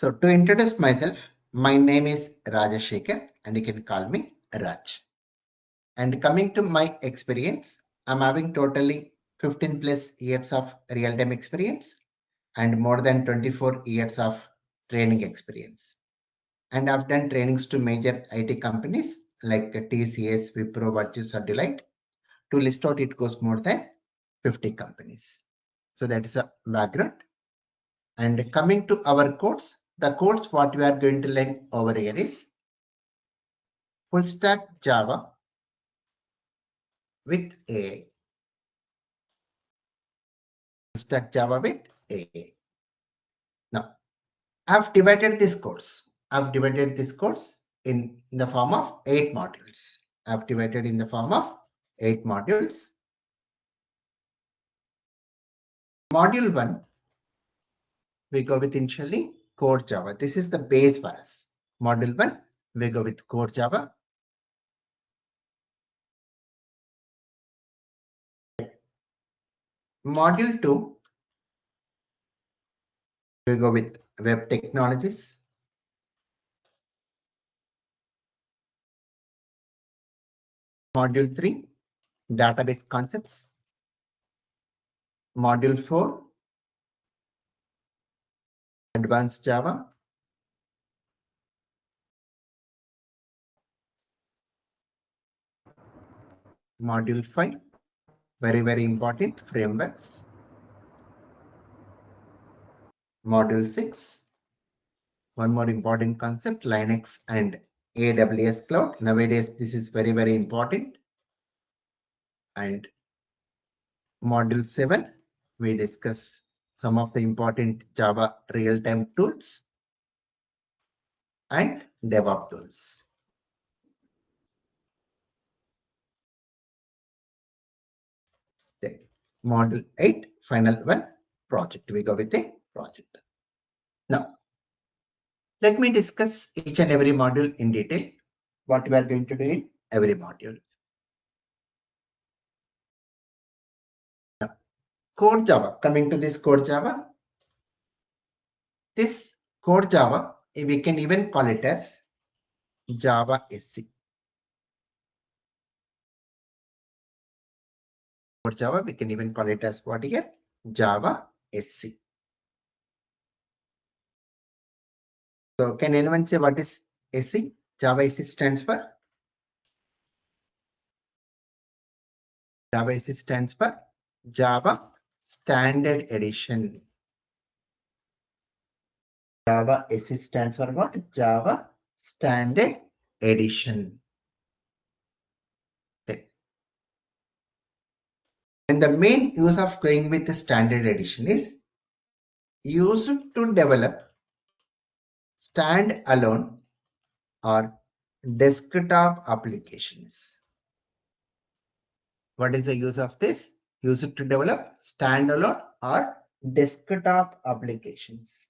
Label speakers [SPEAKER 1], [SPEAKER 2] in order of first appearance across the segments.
[SPEAKER 1] So to introduce myself, my name is Rajashekar and you can call me Raj. And coming to my experience, I'm having totally 15 plus years of real-time experience and more than 24 years of training experience. And I've done trainings to major IT companies like TCS, Wipro, Virtus or Deloitte. To list out, it goes more than 50 companies. So that is a background. And coming to our course, the course what we are going to learn over here is full stack Java with AI. Full stack Java with AI. Now, I've divided this course. I've divided this course in the form of 8 modules. I've divided in the form of 8 modules. Module 1, we go with initially core Java. This is the base for us. Module 1, we go with core Java. Module 2, we go with web technologies. Module 3, database concepts. Module 4, advanced Java. Module 5, very important, frameworks. Module 6, one more important concept, Linux and AWS Cloud. Nowadays, this is very important. And Module 7, we discuss some of the important Java real-time tools and DevOps tools. Then Module 8, final one, project. We go with a project. Now, let me discuss each and every module in detail, what we are going to do in every module. Now, core Java, coming to this core Java. This core Java, we can even call it as Java SC. Core Java, we can even call it as what here? Java SC. So can anyone say what is SC? Java SC stands for? Java SC stands for Java Standard Edition. Java SC stands for what? Java Standard Edition. Okay. And the main use of going with the Standard Edition is used to develop standalone or desktop applications. What is the use of this? Use it to develop standalone or desktop applications.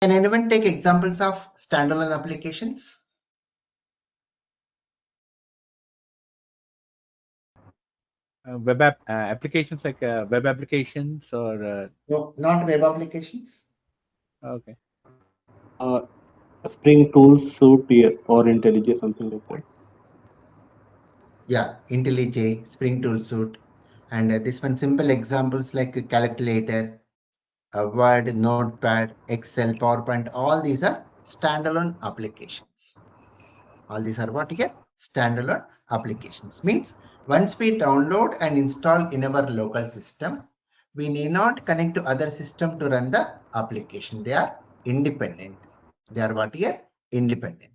[SPEAKER 1] Can anyone take examples of standalone applications?
[SPEAKER 2] Web applications like web applications or
[SPEAKER 1] No, not web applications.
[SPEAKER 2] okay.
[SPEAKER 3] Spring Tools Suite or IntelliJ, something like that.
[SPEAKER 1] Yeah, IntelliJ, Spring Tool Suite, and this one simple examples like a calculator, Word, Notepad, Excel, PowerPoint. All these are standalone applications. All these are what here? Standalone applications. Means once we download and install in our local system, we need not connect to other system to run the application. They are independent. They are what here? Independent.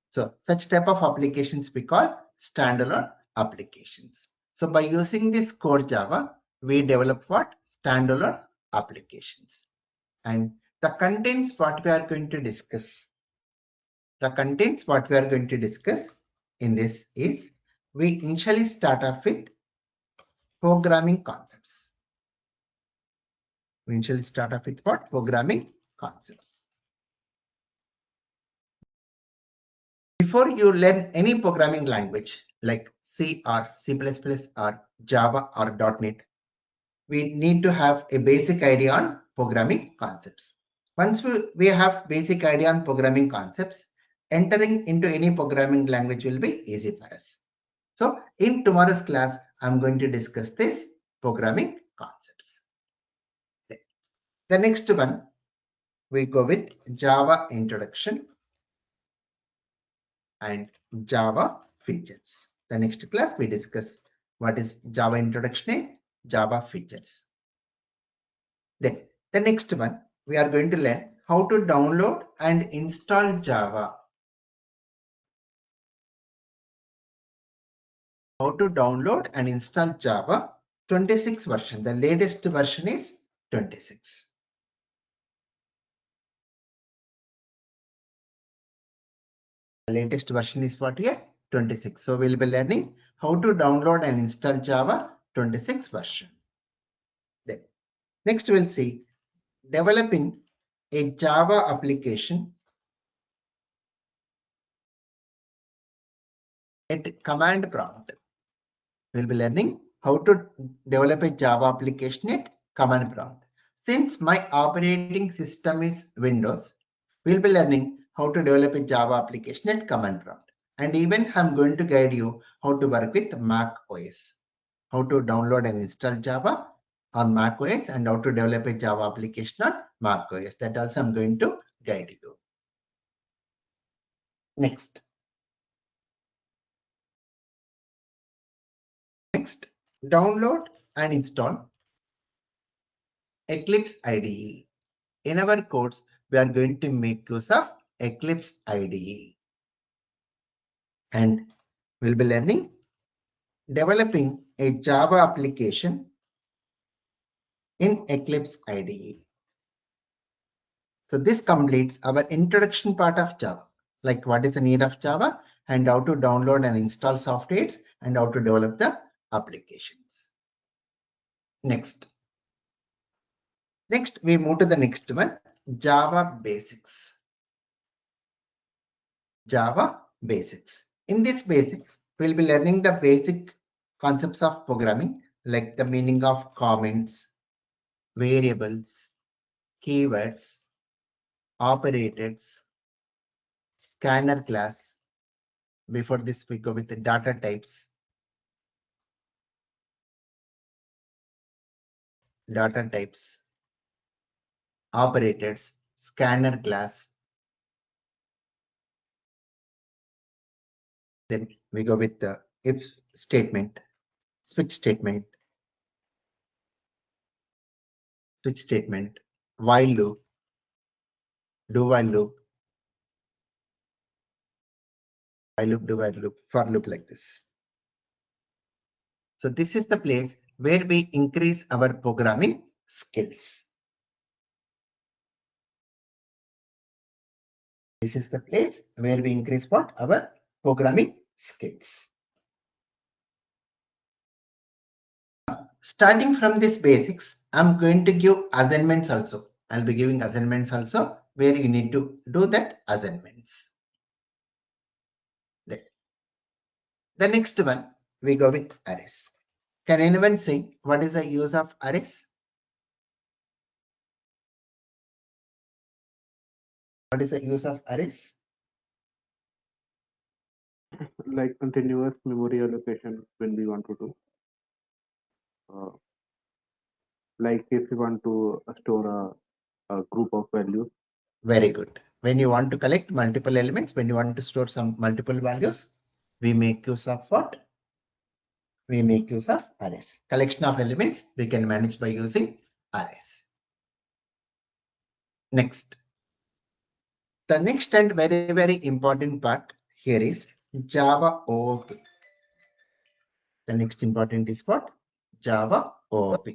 [SPEAKER 1] So such type of applications we call standalone applications. So by using this core Java, we develop what? Standalone applications. And the contents what we are going to discuss. The contents what we are going to discuss in this is we initially start off with programming concepts. We initially start off with what? Programming concepts. Before you learn any programming language like C or C++ or Java or .NET, we need to have a basic idea on programming concepts. Once we have basic idea on programming concepts, entering into any programming language will be easy for us. So in tomorrow's class, I'm going to discuss this programming concepts. The next one, we go with Java introduction and Java features. The next class, we discuss what is Java introduction and Java features. Then the next one, we are going to learn how to download and install Java. How to download and install Java 26 version. The latest version is 26. The latest version is what here? 26. So we'll be learning how to download and install Java 26 version. Then next we'll see developing a Java application at command prompt. We'll be learning how to develop a Java application at command prompt. Since my operating system is Windows, we'll be learning how to develop a Java application at command prompt. And even I'm going to guide you how to work with Mac OS, how to download and install Java on Mac OS and how to develop a Java application on Mac OS. That also I'm going to guide you. Next, download and install Eclipse IDE. In our course, we are going to make use of Eclipse IDE. And we'll be learning developing a Java application in Eclipse IDE. So this completes our introduction part of Java, like what is the need of Java and how to download and install softwares and how to develop the applications. Next, we move to the next one, Java basics. Java basics. In this basics, we'll be learning the basic concepts of programming, like the meaning of comments, variables, keywords, operators, scanner class. Before this, we go with the data types, operators, scanner class. Then we go with the if statement, switch statement, while loop, do while loop, do while loop, for loop, like this. So this is the place where we increase our programming skills. This is the place where we increase what? Our programming skills. Starting from this basics, I'm going to give assignments also. I'll be giving assignments also where you need to do that assignments. The next one, we go with arrays. Can anyone say what is the use of arrays? What is the use of arrays?
[SPEAKER 3] Like continuous memory allocation when we want to do. Like if you want to store a group of values.
[SPEAKER 1] Very good. When you want to collect multiple elements, when you want to store some multiple values, we make use of what? We make use of arrays. Collection of elements we can manage by using arrays. Next. The next and very, very important part here is Java OOP. The next important is what? Java OOP.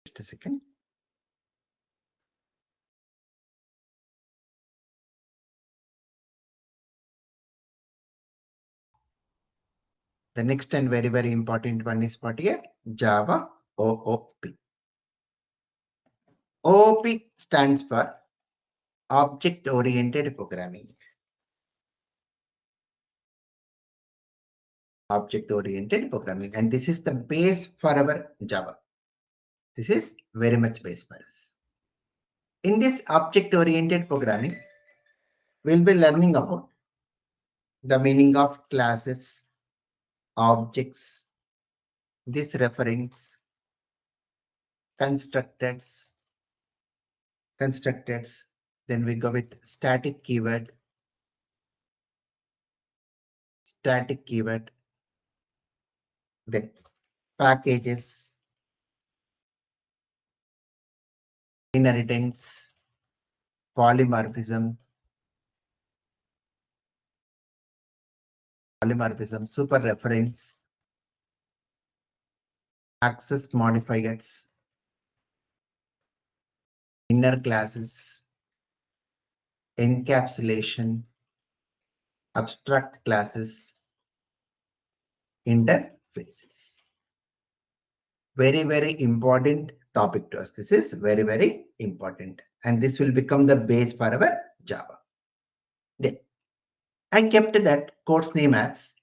[SPEAKER 1] Just a second. The next and very, very important one is what here? Java OOP. OOP stands for Object-Oriented Programming. Object-Oriented Programming. And this is the base for our Java. This is very much base for us. In this object-oriented programming, we'll be learning about the meaning of classes, objects, this reference, constructors, then we go with static keyword, then packages, inheritance, polymorphism, super reference, access modifiers, inner classes, encapsulation, abstract classes, interfaces. Very, very important topic to us. This is very, very important. And this will become the base for our Java. Then I kept that course name as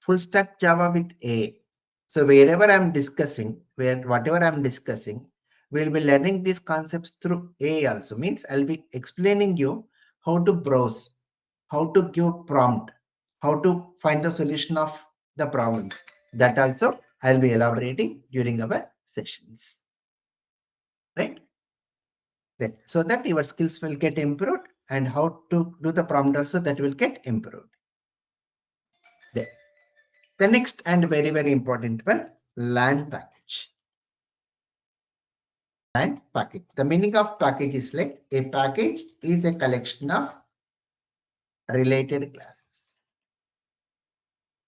[SPEAKER 1] Full Stack Java with A. So wherever I'm discussing, whatever I'm discussing, we'll be learning these concepts through A also. Means I'll be explaining you how to browse, how to give prompt, how to find the solution of the problems. That also I'll be elaborating during our sessions. Right? Then, so that your skills will get improved and how to do the prompt also that will get improved. Then, the next and very, very important one, LAN package. LAN package. The meaning of package is like a package is a collection of related classes.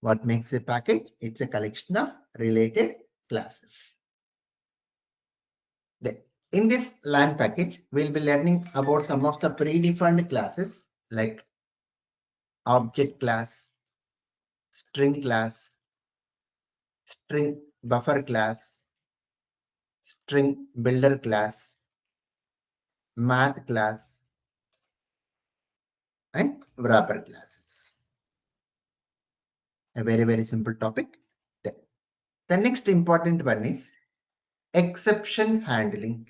[SPEAKER 1] What makes a package? It's a collection of related classes. Then, in this LAN package, we'll be learning about some of the predefined classes like object class, string class, string buffer class, string builder class, math class, and wrapper classes. A very, very simple topic. Then, the next important one is exception handling.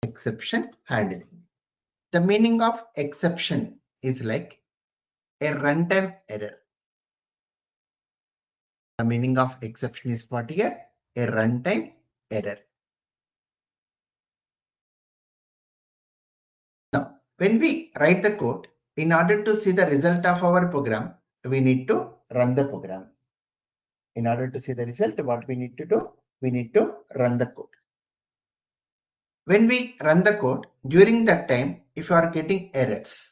[SPEAKER 1] Exception handling. The meaning of exception is like a runtime error. The meaning of exception is what here? A runtime error. Now, when we write the code, in order to see the result of our program, we need to run the program. In order to see the result, what we need to do? We need to run the code. When we run the code, during that time, if you are getting errors,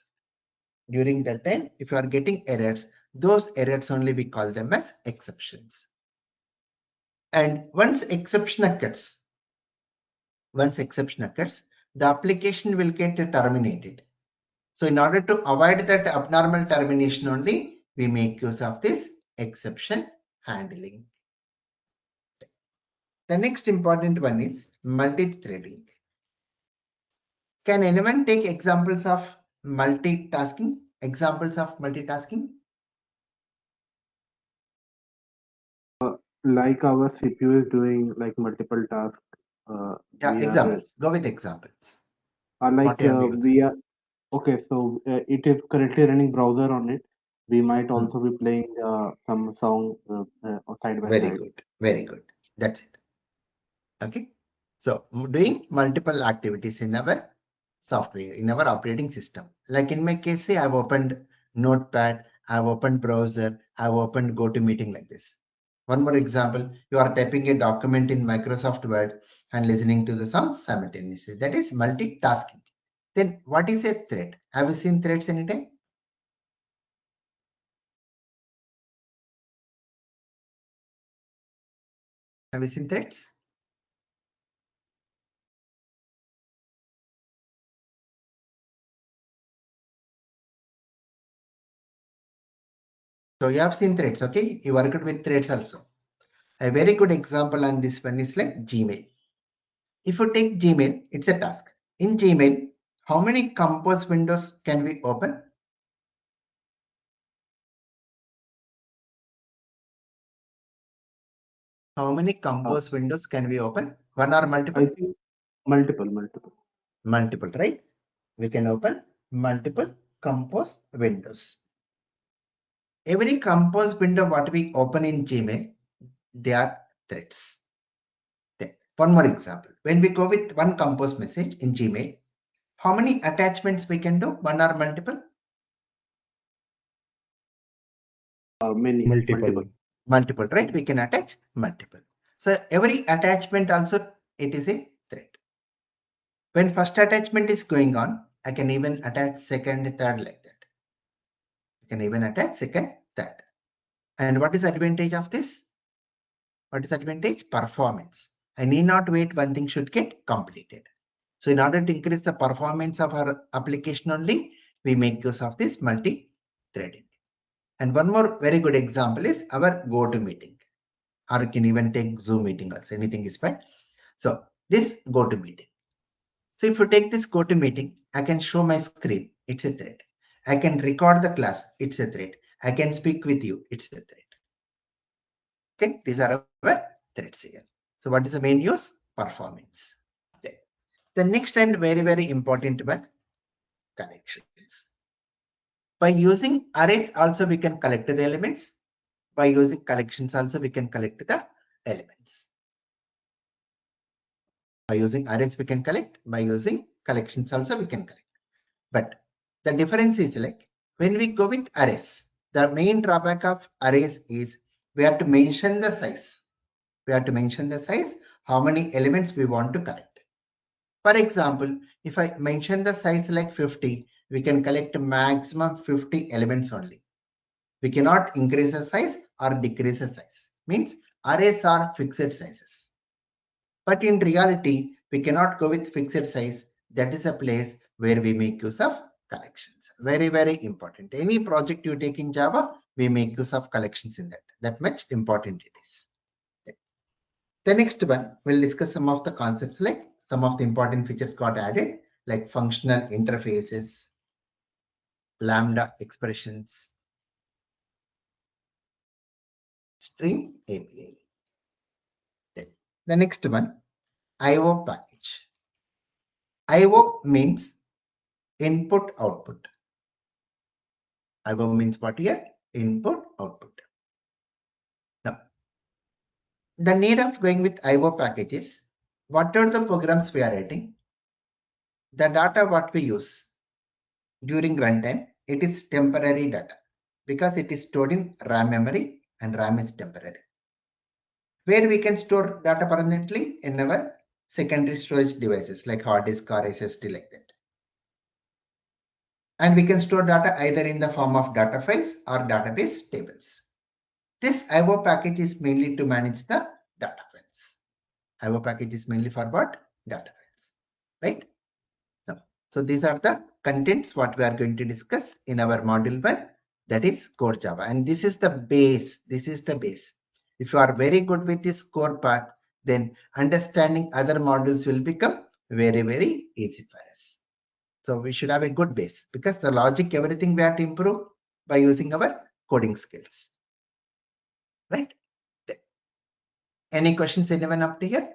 [SPEAKER 1] those errors only we call them as exceptions. And once exception occurs, the application will get terminated. So in order to avoid that abnormal termination only, we make use of this exception handling. The next important one is multi-threading. Can anyone take examples of multitasking?
[SPEAKER 3] Like our CPU is doing like multiple tasks.
[SPEAKER 1] Examples. Go with examples.
[SPEAKER 3] Like we are okay. So it is currently running browser on it. We might also be playing some song side by side.
[SPEAKER 1] Very good. That's it. Okay. So doing multiple activities in our software, in our operating system. Like in my case, say I've opened Notepad, I've opened browser, I've opened GoToMeeting like this. One more example, you are typing a document in Microsoft Word and listening to the song simultaneously. That is multitasking. Then what is a thread? Have you seen threads anytime? Have you seen threads? So you have seen threads, okay? You worked with threads also. A very good example on this one is like Gmail. If you take Gmail, it's a task. In Gmail, how many compose windows can we open? How many compose windows can we open? One or multiple?
[SPEAKER 3] I think multiple.
[SPEAKER 1] Multiple, right? We can open multiple compose windows. Every compose window what we open in Gmail, they are threads. Then one more example. When we go with one compose message in Gmail, how many attachments we can do? One or multiple?
[SPEAKER 3] Many.
[SPEAKER 1] Multiple, right? We can attach multiple. So every attachment also, it is a thread. When first attachment is going on, I can even attach second, third like that. I can even attach second, third. And what is the advantage of this? What is the advantage? Performance. I need not wait, one thing should get completed. So in order to increase the performance of our application only, we make use of this multi-threading. And one more very good example is our GoToMeeting. Or you can even take Zoom meeting also, anything is fine. So this GoToMeeting. So if you take this GoToMeeting, I can show my screen, it's a thread. I can record the class, it's a thread. I can speak with you, it's a thread. Okay, these are our threads here. So what is the main use? Performance. Okay. The next and very important one, connections. By using arrays also we can collect the elements. By using collections also we can collect the elements. By using arrays we can collect, by using collections also we can collect. But the difference is like when we go with arrays, the main drawback of arrays is we have to mention the size. We have to mention the size, how many elements we want to collect. For example, if I mention the size like 50, we can collect maximum 50 elements only. We cannot increase the size or decrease the size. Means arrays are fixed sizes. But in reality, we cannot go with fixed size. That is a place where we make use of collections. Very important. Any project you take in Java, we make use of collections in that. That much important it is. The next one, we'll discuss some of the concepts like some of the important features got added like functional interfaces, Lambda expressions, Stream API. The next one, IO package. IO means input output. IO means what here? Input output. Now, the need of going with IO packages, what are the programs we are writing? The data what we use during runtime, it is temporary data because it is stored in RAM memory and RAM is temporary. Where we can store data permanently in our secondary storage devices like hard disk or SSD like that. And we can store data either in the form of data files or database tables. This IO package is mainly to manage the data files. IO package is mainly for what? Data files, right? Now, so these are the contents what we are going to discuss in our module 1, that is core Java. And this is the base. This is the base. If you are very good with this core part, then understanding other modules will become very easy for us. So we should have a good base because the logic, everything we have to improve by using our coding skills. Right? Any questions, anyone up to here?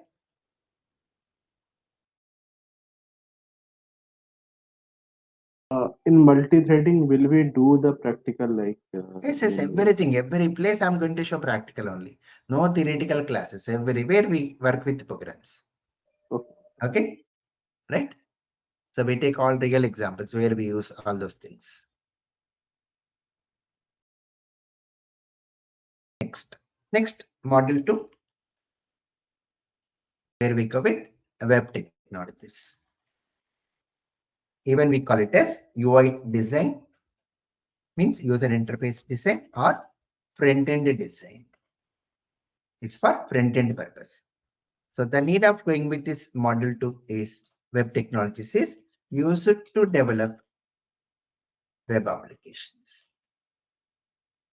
[SPEAKER 3] In multi-threading, will we do the practical like?
[SPEAKER 1] Yes, everything, every place I'm going to show practical only. No theoretical classes. Everywhere we work with programs. Okay, right? So we take all real examples where we use all those things. Next, module 2, where we go with web technologies. Even we call it as UI design, means user interface design or front-end design. It's for front-end purpose. So the need of going with this module 2 is web technologies is used to develop web applications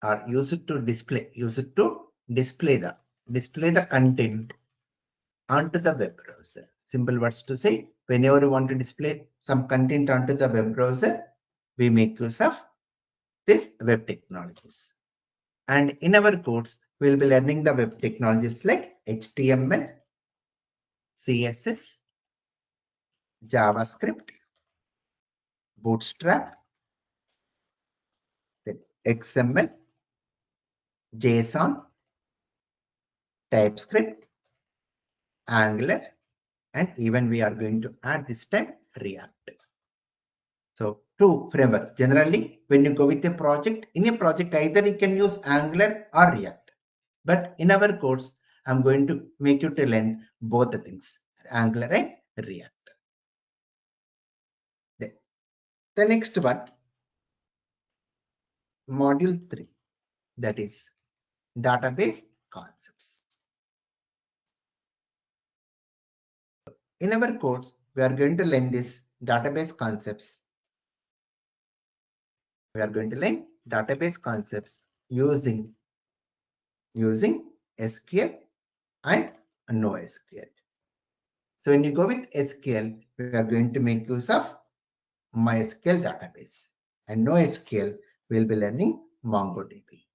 [SPEAKER 1] or use it to display the content onto the web browser. Simple words to say, whenever you want to display some content onto the web browser, we make use of this web technologies. And in our course, we'll be learning the web technologies like HTML, CSS, JavaScript, Bootstrap, then XML, JSON, TypeScript, Angular, and even we are going to add this time React. So two frameworks. Generally, when you go with a project, in a project either you can use Angular or React. But in our course, I'm going to make you to learn both the things, Angular and React. The next one, module 3, that is database concepts. In our course, we are going to learn this database concepts. We are going to learn database concepts using SQL and NoSQL. So when you go with SQL, we are going to make use of MySQL database, and NoSQL we will be learning MongoDB.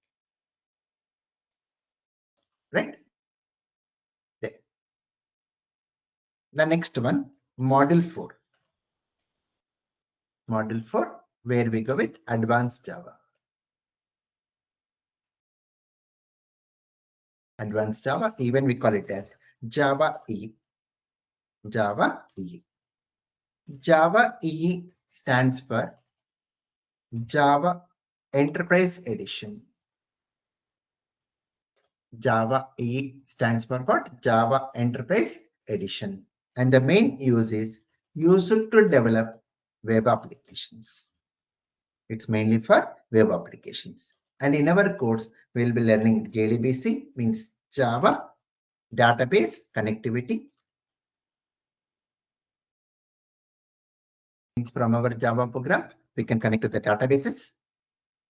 [SPEAKER 1] Right? The next one, module 4. Module 4, where we go with advanced Java. Advanced Java, even we call it as Java EE. Java EE. Java EE stands for Java Enterprise Edition. Java EE stands for what? Java Enterprise Edition. And the main use is used to develop web applications. It's mainly for web applications. And in our course, we'll be learning JDBC, means Java Database Connectivity. From our Java program, we can connect to the databases.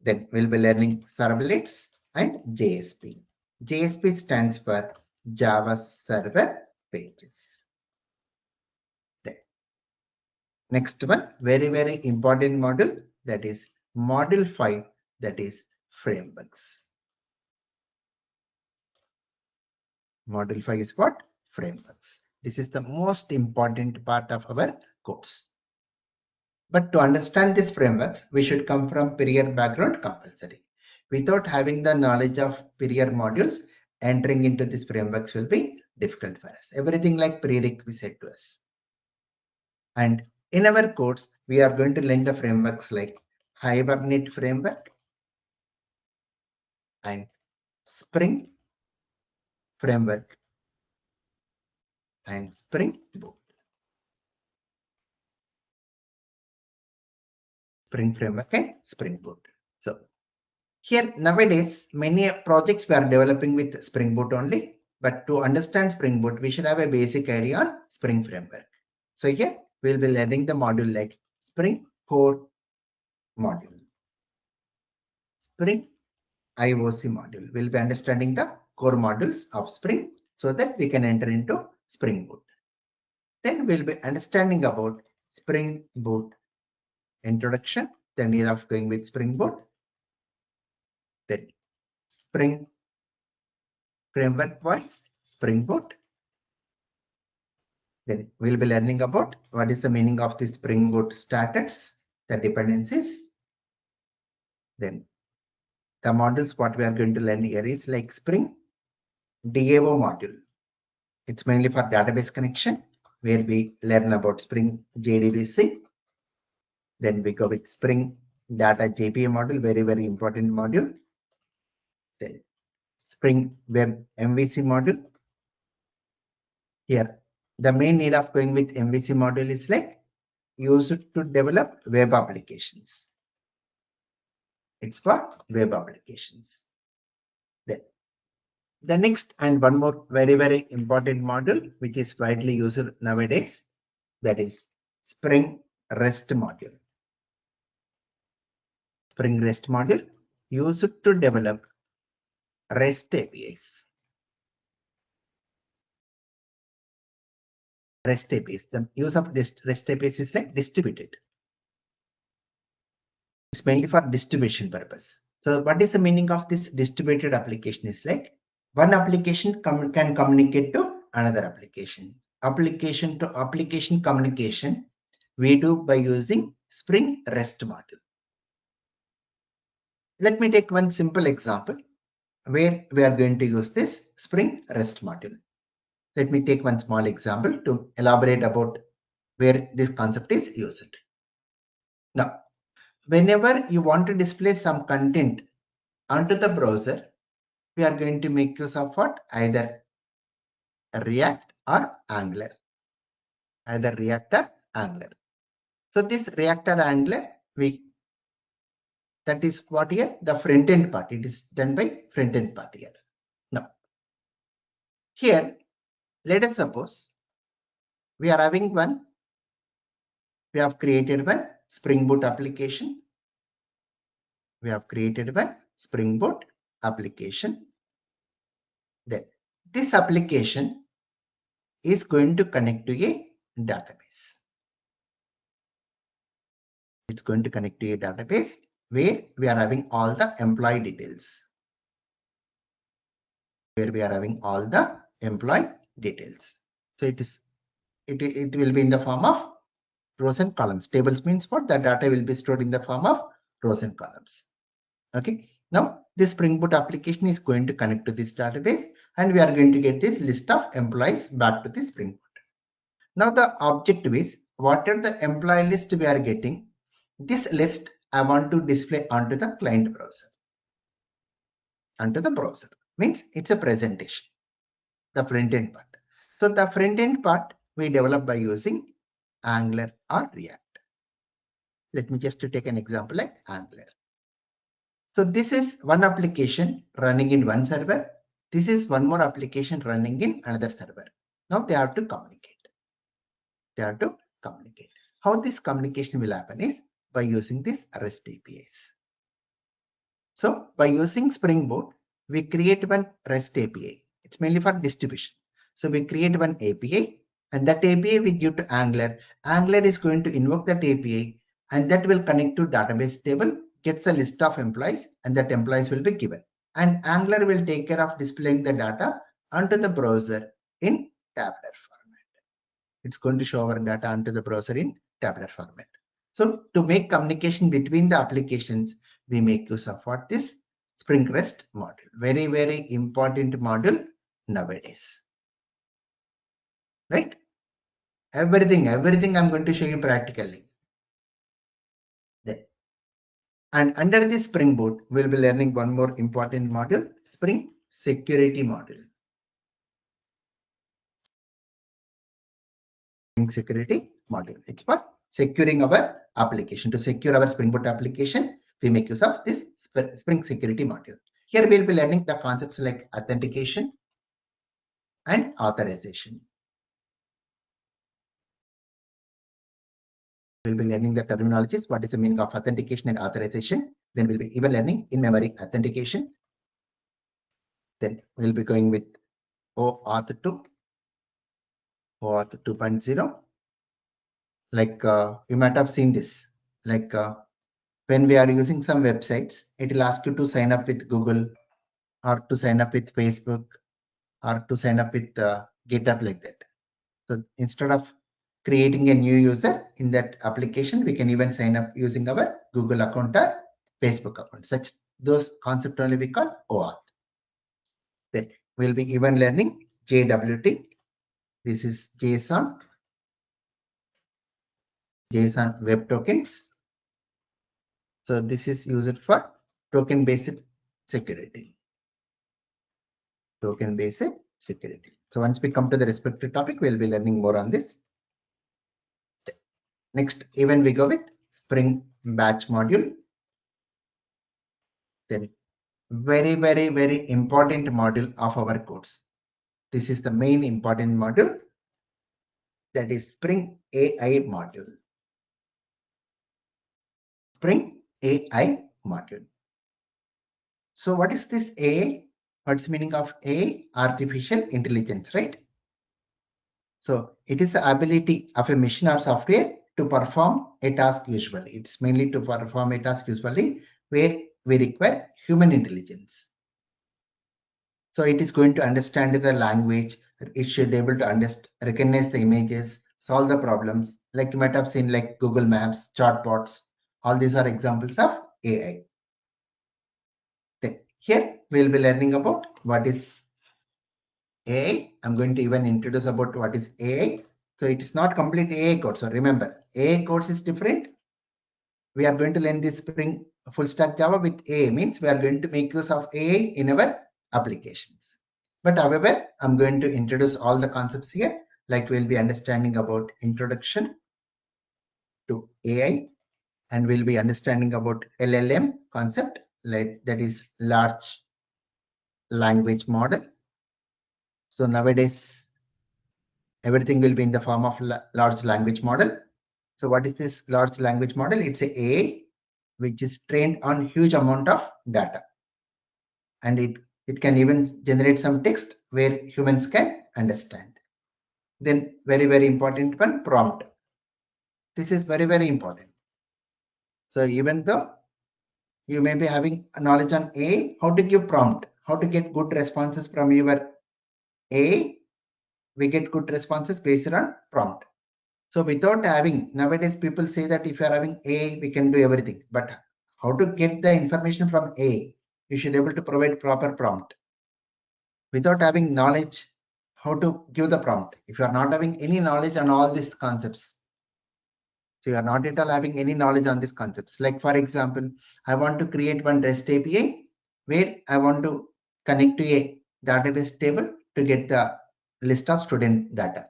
[SPEAKER 1] Then we'll be learning servlets and JSP. JSP stands for Java Server Pages. Then next one, very, very important module, that is module 5, that is frameworks. Module 5 is what? Frameworks. This is the most important part of our course. But to understand these frameworks, we should come from prior background compulsory. Without having the knowledge of prior modules, entering into these frameworks will be difficult for us. Everything like prerequisite to us. And in our course, we are going to learn the frameworks like Hibernate framework and Spring framework and Spring Boot. Spring framework and Spring Boot. So here nowadays, many projects we are developing with Spring Boot only. But to understand Spring Boot, we should have a basic idea on Spring framework. So here we'll be learning the module like Spring Core module, Spring IOC module. We'll be understanding the core modules of Spring so that we can enter into Spring Boot. Then we'll be understanding about Spring Boot introduction, the need of going with Spring Boot, then Spring framework wise Spring Boot. Then we'll be learning about what is the meaning of the Spring Boot status, the dependencies. Then the modules what we are going to learn here is like Spring DAO module. It's mainly for database connection, where we learn about Spring JDBC. Then we go with Spring Data JPA module, very, very important module. Then Spring Web MVC module. Here, the main need of going with MVC module is like used to develop web applications. It's for web applications. Then the next and one more very, very important module, which is widely used nowadays, that is Spring REST module. Spring REST module used to develop REST APIs. REST APIs. The use of REST APIs is like distributed. It's mainly for distribution purpose. So what is the meaning of this distributed application? Is like one application can communicate to another application. Application to application communication we do by using Spring REST module. Let me take one simple example where we are going to use this Spring REST module. Let me take one small example to elaborate about where this concept is used. Now, whenever you want to display some content onto the browser, we are going to make use of what? Either React or Angular. Either React or Angular. So this React or Angular, that is what here? The front-end part. It is done by front-end part here. Now, here, let us suppose we are having we have created one Spring Boot application. We have created one Spring Boot application. Then this application is going to connect to a database. It's going to connect to a database where we are having all the employee details. So it will be in the form of rows and columns. Tables means what? The data will be stored in the form of rows and columns. Okay. Now this Spring Boot application is going to connect to this database, and we are going to get this list of employees back to the Spring Boot. Now the objective is whatever the employee list we are getting, this list I want to display onto the client browser. Onto the browser means it's a presentation, the front end part. So the front end part we develop by using Angular or React. Let me just take an example like Angular. So this is one application running in one server. This is one more application running in another server. Now they have to communicate. How this communication will happen is by using this REST APIs. So by using Spring Boot, we create one REST API. It's mainly for distribution. So we create one API, and that API we give to Angular. Angular is going to invoke that API, and that will connect to database table, gets a list of employees, and that employees will be given. And Angular will take care of displaying the data onto the browser in tabular format. It's going to show our data onto the browser in tabular format. So to make communication between the applications, we make use of what? This Spring REST module. Very, very important module nowadays. Right? Everything I'm going to show you practically. Then. And under this Spring Boot, we'll be learning one more important module, Spring Security module. Spring Security module. It's for securing our application. To secure our Spring Boot application, we make use of this Spring Security module. Here we'll be learning the concepts like authentication and authorization. We'll be learning the terminologies, what is the meaning of authentication and authorization. Then we'll be even learning in-memory authentication. Then we'll be going with OAuth 2, OAuth 2.0. Like you might have seen this. Like when we are using some websites, it will ask you to sign up with Google or to sign up with Facebook or to sign up with GitHub like that. So instead of creating a new user in that application, we can even sign up using our Google account or Facebook account. Those concepts only we call OAuth. Then we'll be even learning JWT. This is JSON Web Tokens. So this is used for token-based security. Token-based security. So once we come to the respective topic, we'll be learning more on this. Next, even we go with Spring Batch module. Then very, very, very important module of our course. This is the main important module. That is Spring AI module. Spring AI module. So what is this AI? What's the meaning of AI? Artificial intelligence, right? So it is the ability of a machine or software to perform a task usually. It's mainly to perform a task usually where we require human intelligence. So it is going to understand the language. It should be able to recognize the images, solve the problems. Like you might have seen like Google Maps, chatbots. All these are examples of AI. Then here we'll be learning about what is AI. I'm going to even introduce about what is AI. So it is not complete AI code. So remember, AI codes is different. We are going to learn this Spring full stack Java with AI, means we are going to make use of AI in our applications. But however, I'm going to introduce all the concepts here, like we'll be understanding about introduction to AI, and we'll be understanding about LLM concept, like that is large language model. So nowadays, everything will be in the form of large language model. So what is this large language model? It's a AI which is trained on huge amount of data, and it can even generate some text where humans can understand. Then very important one, prompt. This is very important. So even though you may be having knowledge on AI, how to give prompt, how to get good responses from your AI, we get good responses based on prompt. So without having, nowadays people say that if you are having AI, we can do everything. But how to get the information from AI? You should be able to provide proper prompt. Without having knowledge, how to give the prompt? If you are not having any knowledge on all these concepts, so you are not at all having any knowledge on these concepts. Like for example, I want to create one REST API where I want to connect to a database table to get the list of student data.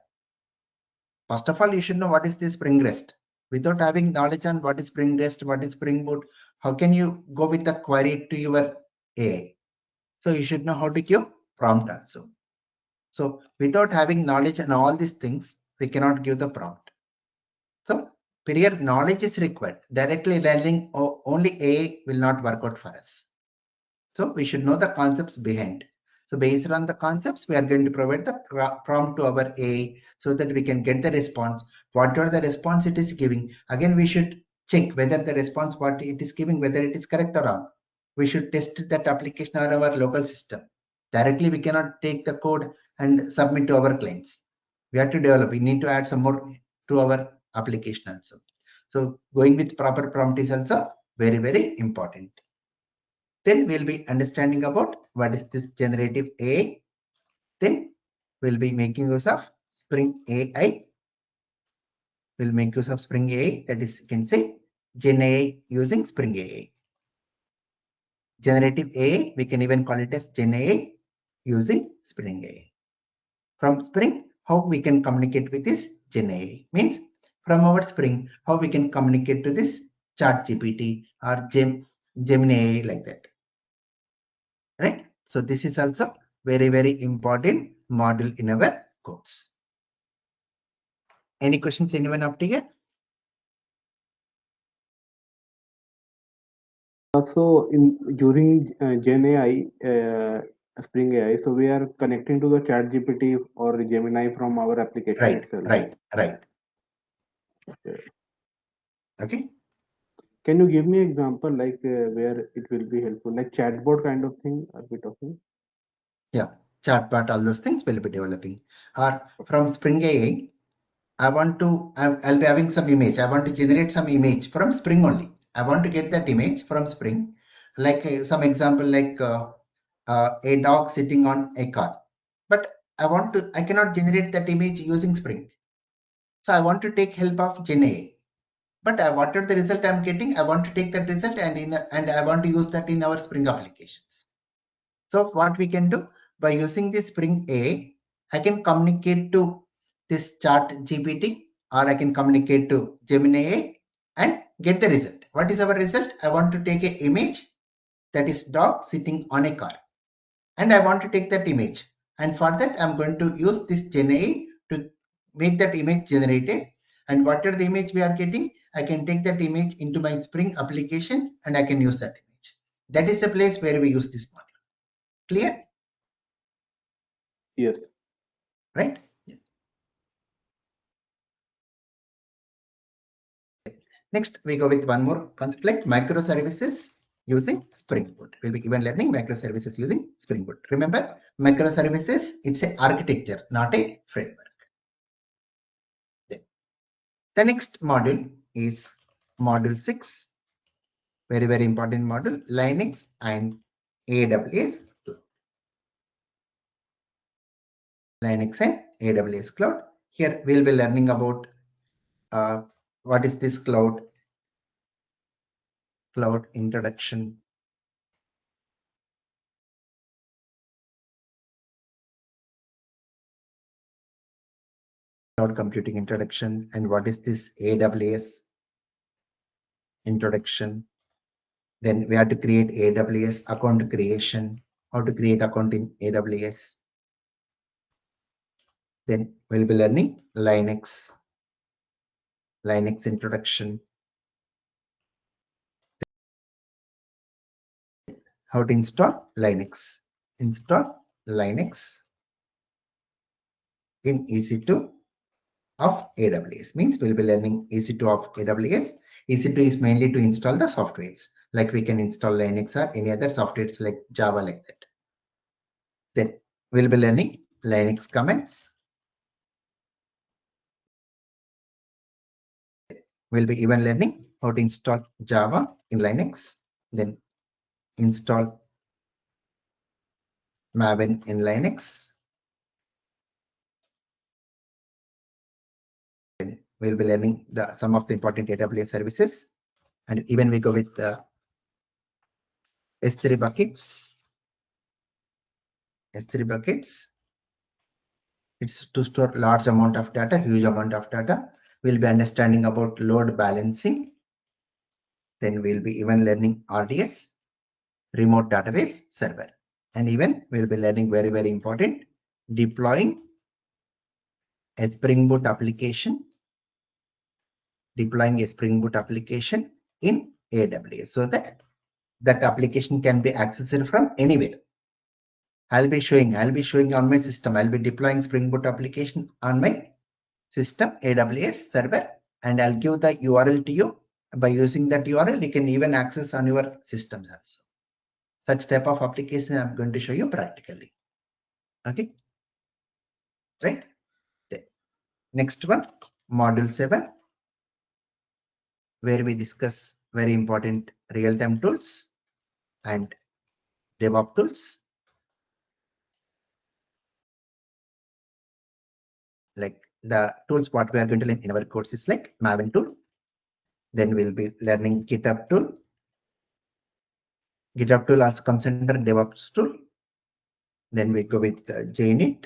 [SPEAKER 1] First of all, you should know what is this Spring REST. Without having knowledge on what is Spring REST, what is Spring Boot, how can you go with the query to your AI? So you should know how to give prompt also. So without having knowledge on all these things, we cannot give the prompt. So prior knowledge is required. Directly learning only AI will not work out for us. So we should know the concepts behind. So based on the concepts, we are going to provide the prompt to our AI so that we can get the response. Whatever the response it is giving, again we should check whether the response what it is giving, whether it is correct or wrong. We should test that application on our local system. Directly we cannot take the code and submit to our clients. We have to develop. We need to add some more to our application also. So going with proper prompt is also very important. Then we'll be understanding about what is this generative AI. Then we'll be making use of Spring AI. We'll make use of Spring AI, that is, you can say Gen AI using Spring AI. Generative AI, we can even call it as Gen AI using Spring AI. From Spring, how we can communicate with this Gen AI? Means from our Spring, how we can communicate to this ChatGPT or Gemini AI, like that. Right? So this is also very important module in our course. Any questions, anyone up to here?
[SPEAKER 3] Also, in using Gen AI, Spring AI, so we are connecting to the Chat GPT or Gemini from our application itself.
[SPEAKER 1] Right.
[SPEAKER 3] Okay.
[SPEAKER 1] Okay.
[SPEAKER 3] Can you give me an example like where it will be helpful, like chatbot kind of thing? Are we talking?
[SPEAKER 1] Yeah, chatbot, all those things will be developing. Or from Spring AI, I'll be having some image. I want to generate some image from Spring only. I want to get that image from Spring. Like some example, like a dog sitting on a car. But I cannot generate that image using Spring. So I want to take help of Gen AI. But whatever the result I'm getting, I want to take that result and I want to use that in our Spring applications. So what we can do by using this Spring AI, I can communicate to this Chat GPT or I can communicate to Gemini AI and get the result. What is our result? I want to take an image that is dog sitting on a car, and I want to take that image. And for that, I'm going to use this Gen AI to make that image generated. And whatever the image we are getting, I can take that image into my Spring application and I can use that image. That is the place where we use this module. Clear?
[SPEAKER 3] Yes.
[SPEAKER 1] Right? Yeah. Next, we go with one more concept like microservices using Spring Boot. We'll be even learning microservices using Spring Boot. Remember, microservices, it's an architecture, not a framework. The next module is module 6. Very, very important module, Linux and AWS. Linux and AWS Cloud. Here we'll be learning about what is this cloud introduction. Cloud computing introduction, and what is this AWS introduction. Then we have to create AWS account creation, how to create account in AWS. Then we'll be learning Linux introduction, how to install Linux in EC2 of AWS. Means we'll be learning EC2 of AWS. EC2 is mainly to install the softwares, like we can install Linux or any other softwares like Java, like that. Then we'll be learning Linux commands. We'll be even learning how to install Java in Linux, then install Maven in Linux. Then we'll be learning some of the important AWS services, and even we go with the S3 buckets. S3 buckets, it's to store large amount of data, huge amount of data. We'll be understanding about load balancing. Then we'll be even learning RDS, remote database server. And even we'll be learning very, very important, deploying a Spring Boot application, in AWS, so that application can be accessed from anywhere. I'll be showing on my system. I'll be deploying Spring Boot application on my system, AWS server, and I'll give the URL to you. By using that URL, you can even access on your systems also. Such type of application I'm going to show you practically. Okay, right? The next one, module 7, where we discuss very important real-time tools and DevOps tools. Like the tools what we are going to learn in our course is like Maven tool. Then we'll be learning GitHub tool. GitHub tool also comes under DevOps tool. Then we go with JUnit,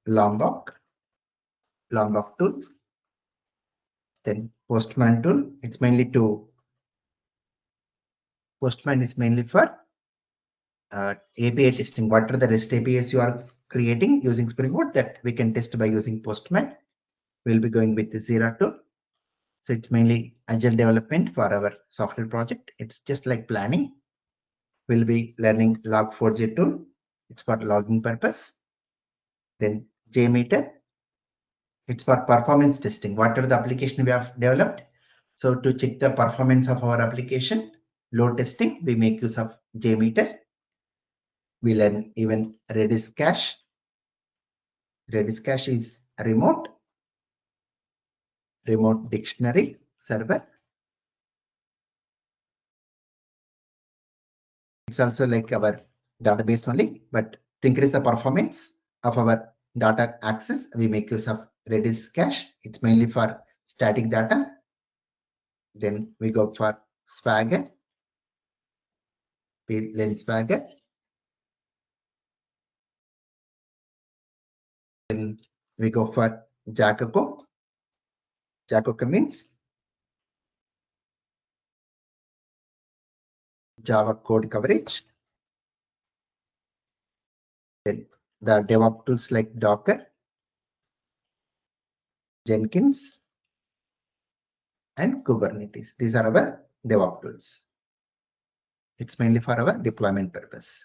[SPEAKER 1] Lombok tool. Then Postman tool. It's mainly Postman is mainly for API testing. What are the REST APIs you are creating using Spring Boot that we can test by using Postman. We'll be going with the Jira tool. So it's mainly agile development for our software project. It's just like planning. We'll be learning Log4j tool. It's for logging purpose. Then JMeter. It's for performance testing. What are the application we have developed? So to check the performance of our application, load testing, we make use of JMeter. We learn even Redis cache. Redis cache is remote dictionary server. It's also like our database only, but to increase the performance of our data access, we make use of Redis cache. It's mainly for static data. Then we go for Swagger. We learn Swagger. Then we go for Jacoco. Jacoco means Java code coverage. Then the DevOps tools like Docker, Jenkins, and Kubernetes. These are our DevOps tools. It's mainly for our deployment purpose.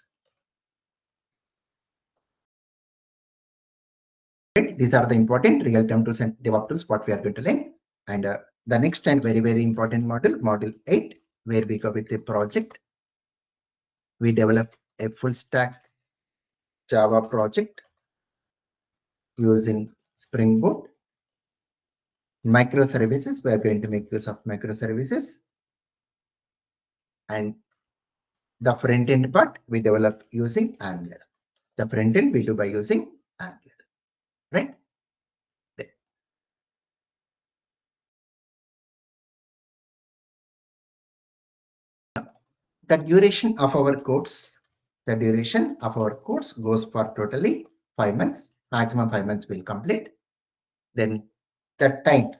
[SPEAKER 1] Right? These are the important real-time tools and DevOps tools what we are going to learn. And the next and very, very important module 8, where we go with a project. We develop a full stack Java project using Spring Boot. Microservices, we are going to make use of microservices. And the front-end part we develop using Angular. The front-end we do by using Angular. Right? The duration of our course goes for totally 5 months. Maximum 5 months will complete. Then the time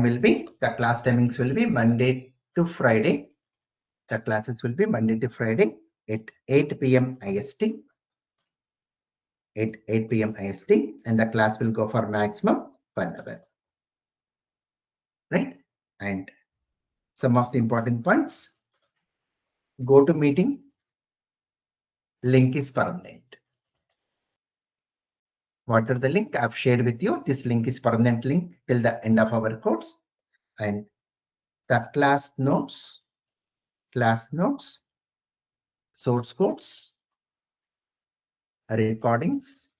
[SPEAKER 1] will be, the class timings will be Monday to Friday. The classes will be Monday to Friday at 8 p.m. IST. At 8 p.m. IST, and the class will go for maximum 1 hour. Right? And some of the important points. Go to meeting. Link is permanent. Whatever the link I've shared with you, this link is permanent link till the end of our course. And the class notes, source codes, recordings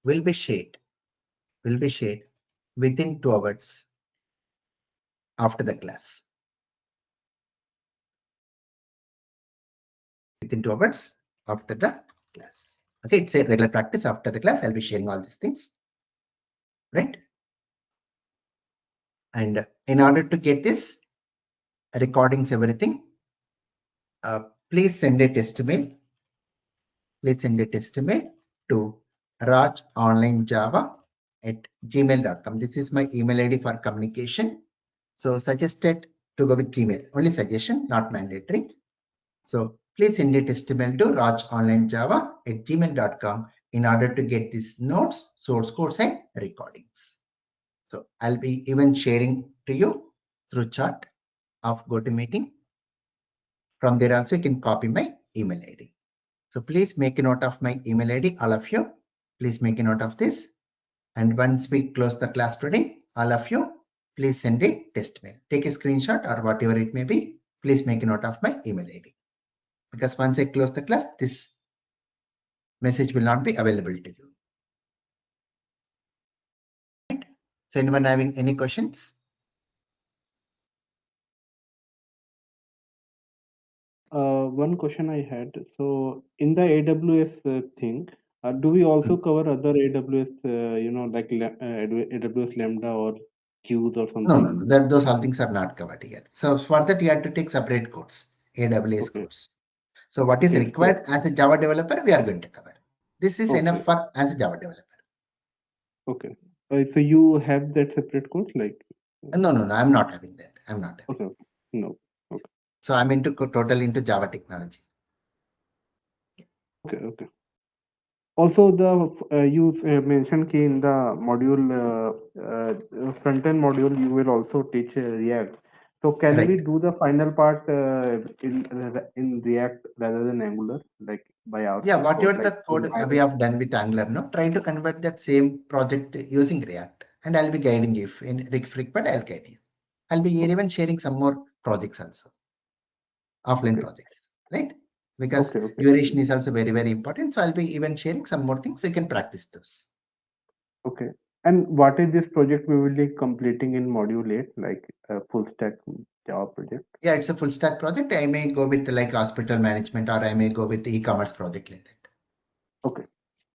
[SPEAKER 1] will be shared within 2 hours after the class. Within 2 hours after the class. Okay, it's a regular practice. After the class, I'll be sharing all these things. Right? And in order to get this recordings, everything, please send a test mail. Please send a test mail to rajonlinejava@gmail.com. This is my email ID for communication. So suggested to go with Gmail. Only suggestion, not mandatory. So please send a test mail to rajonlinejava@gmail.com in order to get these notes, source codes, and recordings. So I'll be even sharing to you through chat of GoToMeeting. From there also you can copy my email ID. So please make a note of my email ID, all of you. Please make a note of this. And once we close the class today, all of you, please send a test mail. Take a screenshot or whatever it may be. Please make a note of my email ID. Because once I close the class, this message will not be available to you. Right? So anyone having any questions?
[SPEAKER 3] One question I had. So in the AWS thing, do we also cover other AWS, like AWS Lambda or queues or something?
[SPEAKER 1] No. Those all things are not covered here. So for that, you have to take separate course, AWS course. So what is required as a Java developer, we are going to cover. This is enough for as a Java developer.
[SPEAKER 3] Okay. So you have that separate course, like?
[SPEAKER 1] No. I'm not having that. I'm not having.
[SPEAKER 3] Okay. No. Okay.
[SPEAKER 1] So I'm totally into Java technology.
[SPEAKER 3] Okay. Also, you mentioned in the module, front-end module, you will also teach React. So can we do the final part in React rather than Angular, like by ourselves?
[SPEAKER 1] Yeah, whatever the code we have done with Angular, try to convert that same project using React, and I'll be guiding you. In Freakpad, I'll guide you. I'll be even sharing some more projects also, offline projects, right? Because duration is also very, very important. So I'll be even sharing some more things so you can practice those.
[SPEAKER 3] Okay. And what is this project we will be completing in module 8, like a full stack Java project?
[SPEAKER 1] Yeah, it's a full stack project. I may go with like hospital management, or I may go with the e-commerce project like that.
[SPEAKER 3] Okay.